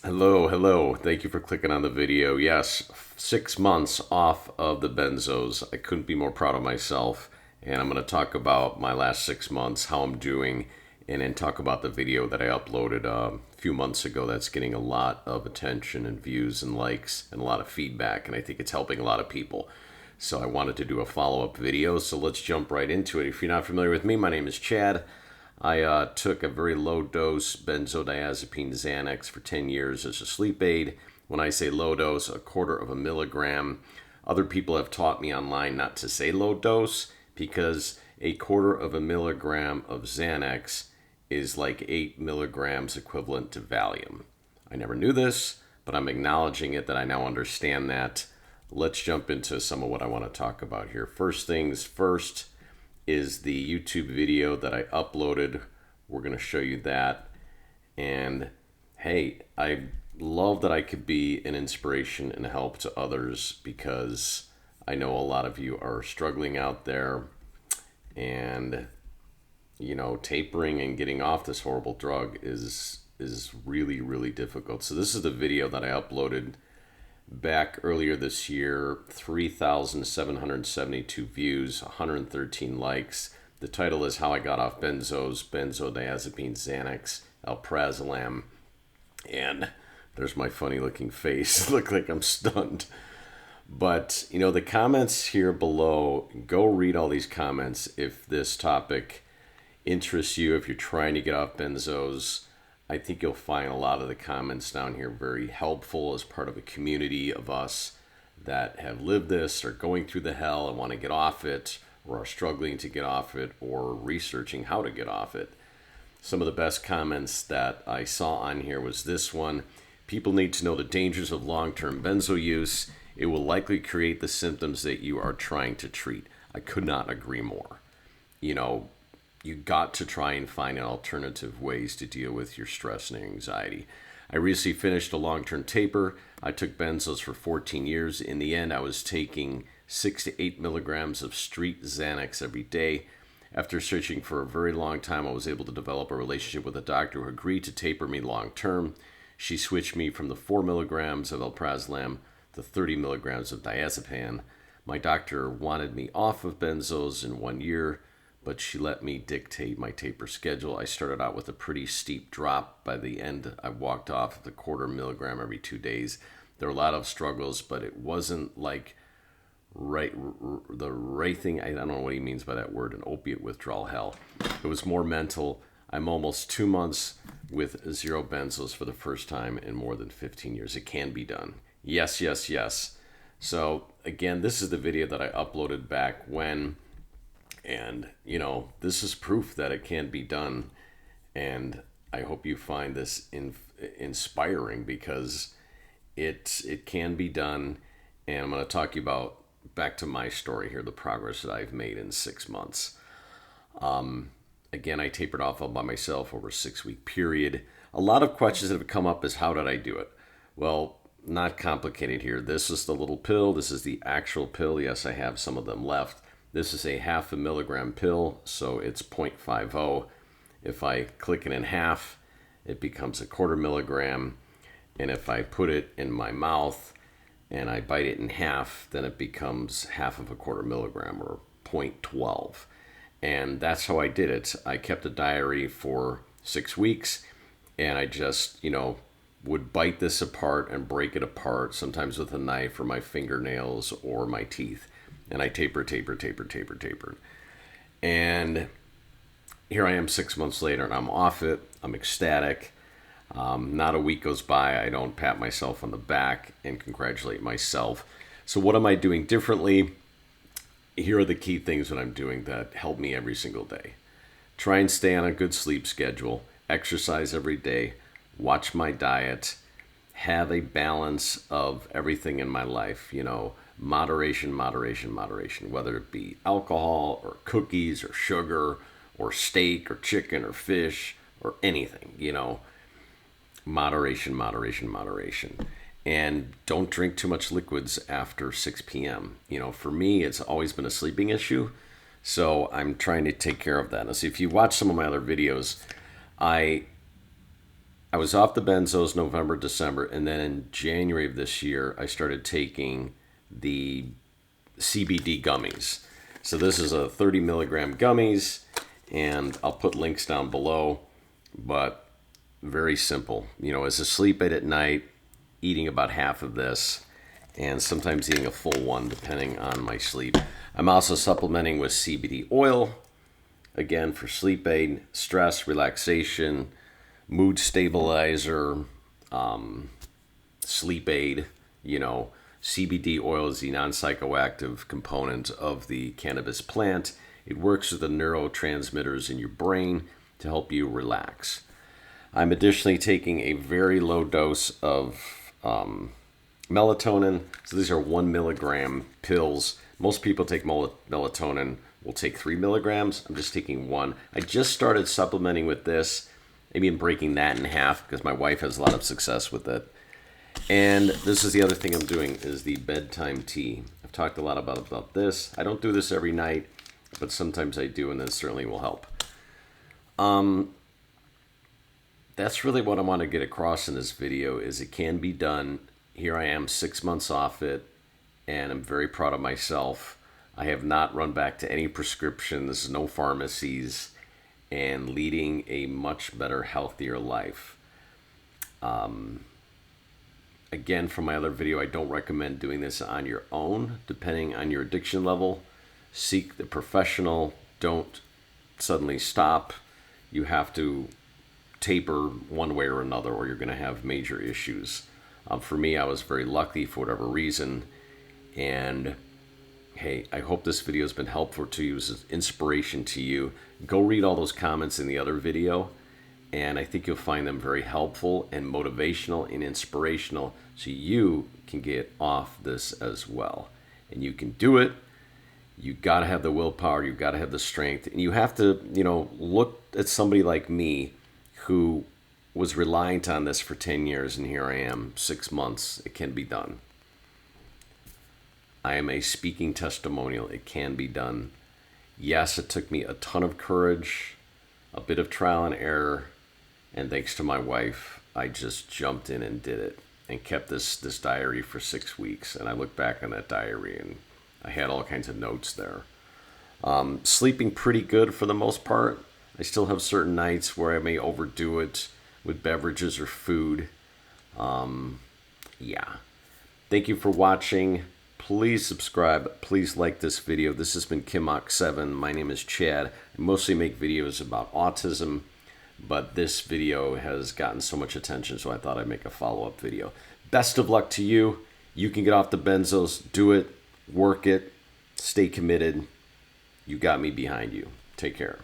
Hello. Thank you for clicking on the video. Yes, 6 months off of the benzos. I couldn't be more proud of myself. And I'm going to talk about my last 6 months, how I'm doing, and then talk about the video that I uploaded a few months ago that's getting a lot of attention and views and likes and a lot of feedback. And I think it's helping a lot of people. So I wanted to do a follow-up video. So let's jump right into it. If you're not familiar with me, my name is Chad. I took a very low dose benzodiazepine Xanax for 10 years as a sleep aid. When I say low dose, a quarter of a milligram. Other people have taught me online not to say low dose because a quarter of a milligram of Xanax is like 8 milligrams equivalent to Valium. I never knew this, but I'm acknowledging it that I now understand that. Let's jump into some of what I want to talk about here. First things first is the YouTube video that I uploaded. We're going to show you that. And hey, I love that I could be an inspiration and help to others because I know a lot of you are struggling out there and tapering and getting off this horrible drug is really difficult. So this is the video that I uploaded back earlier this year, 3,772 views, 113 likes. The title is How I Got Off Benzos, Benzodiazepines, Xanax, Alprazolam. And there's my funny looking face. Look like I'm stunned. But, the comments here below, go read all these comments if this topic interests you, if you're trying to get off benzos. I think you'll find a lot of the comments down here very helpful as part of a community of us that have lived this or going through the hell and want to get off it or are struggling to get off it or researching how to get off it. Some of the best comments that I saw on here was this one. People need to know the dangers of long-term benzo use. It will likely create the symptoms that you are trying to treat. I could not agree more. You got to try and find alternative ways to deal with your stress and anxiety. I recently finished a long-term taper. I took benzos for 14 years. In the end, I was taking 6 to 8 milligrams of street Xanax every day. After searching for a very long time, I was able to develop a relationship with a doctor who agreed to taper me long-term. She switched me from the 4 milligrams of alprazolam to 30 milligrams of diazepam. My doctor wanted me off of benzos in 1 year, but she let me dictate my taper schedule. I started out with a pretty steep drop. By the end, I walked off the quarter milligram every 2 days. There were a lot of struggles, but it wasn't like the right thing. I don't know what he means by that word, an opiate withdrawal hell. It was more mental. I'm almost 2 months with 0 benzos for the first time in more than 15 years. It can be done. Yes. So again, this is the video that I uploaded back when. And, this is proof that it can be done. And I hope you find this inspiring because it can be done. And I'm going to talk to you about, back to my story here, the progress that I've made in 6 months. Again, I tapered off all by myself over a 6-week period. A lot of questions that have come up is how did I do it? Well, not complicated here. This is the little pill. This is the actual pill. Yes, I have some of them left. This is a 0.5 milligram pill, so it's 0.50. If I click it in half, it becomes a quarter milligram. And if I put it in my mouth and I bite it in half, then it becomes half of a quarter milligram or 0.12. And that's how I did it. I kept a diary for 6 weeks and I just, would bite this apart and break it apart, sometimes with a knife or my fingernails or my teeth. And I tapered. And here I am 6 months later, and I'm off it. I'm ecstatic. Not a week goes by, I don't pat myself on the back and congratulate myself. So what am I doing differently? Here are the key things that I'm doing that help me every single day. Try and stay on a good sleep schedule. Exercise every day. Watch my diet. Have a balance of everything in my life, moderation, whether it be alcohol or cookies or sugar or steak or chicken or fish or anything, moderation. And don't drink too much liquids after 6 p.m. For me, it's always been a sleeping issue. So I'm trying to take care of that. Now, see, if you watch some of my other videos, I I was off the benzos November, December, and then in January of this year, I started taking the CBD gummies. So this is a 30 milligram gummies, and I'll put links down below, but very simple. You know, as a sleep aid at night, eating about half of this, and sometimes eating a full one depending on my sleep. I'm also supplementing with CBD oil, again for sleep aid, stress, relaxation, mood stabilizer, sleep aid. You know, CBD oil is the non-psychoactive component of the cannabis plant. It works with the neurotransmitters in your brain to help you relax. I'm additionally taking a very low dose of melatonin. So these are 1 milligram pills. Most people take melatonin will take 3 milligrams. I'm just taking 1. I just started supplementing with this. Maybe I'm breaking that in half because my wife has a lot of success with it. And this is the other thing I'm doing is the bedtime tea. I've talked a lot about this. I don't do this every night, but sometimes I do, and this certainly will help. That's really what I want to get across in this video is it can be done. Here I am 6 months off it, and I'm very proud of myself. I have not run back to any prescriptions, no pharmacies, and leading a much better, healthier life. Again, from my other video, I don't recommend doing this on your own, depending on your addiction level. Seek the professional. Don't suddenly stop. You have to taper one way or another, or you're going to have major issues. For me, I was very lucky for whatever reason. And hey, I hope this video has been helpful to you, as inspiration to you. Go read all those comments in the other video, and I think you'll find them very helpful and motivational and inspirational, so you can get off this as well. And you can do it. You got to have the willpower, you got to have the strength, and you have to, look at somebody like me who was reliant on this for 10 years, and here I am, 6 months. It can be done. I am a speaking testimonial. It can be done. Yes, it took me a ton of courage, a bit of trial and error, and thanks to my wife, I just jumped in and did it and kept this diary for 6 weeks. And I look back on that diary, and I had all kinds of notes there. Sleeping pretty good for the most part. I still have certain nights where I may overdo it with beverages or food. Yeah. Thank you for watching. Please subscribe. Please like this video. This has been Kimok7. My name is Chad. I mostly make videos about autism, but this video has gotten so much attention, so I thought I'd make a follow-up video. Best of luck to you. You can get off the benzos. Do it. Work it. Stay committed. You got me behind you. Take care.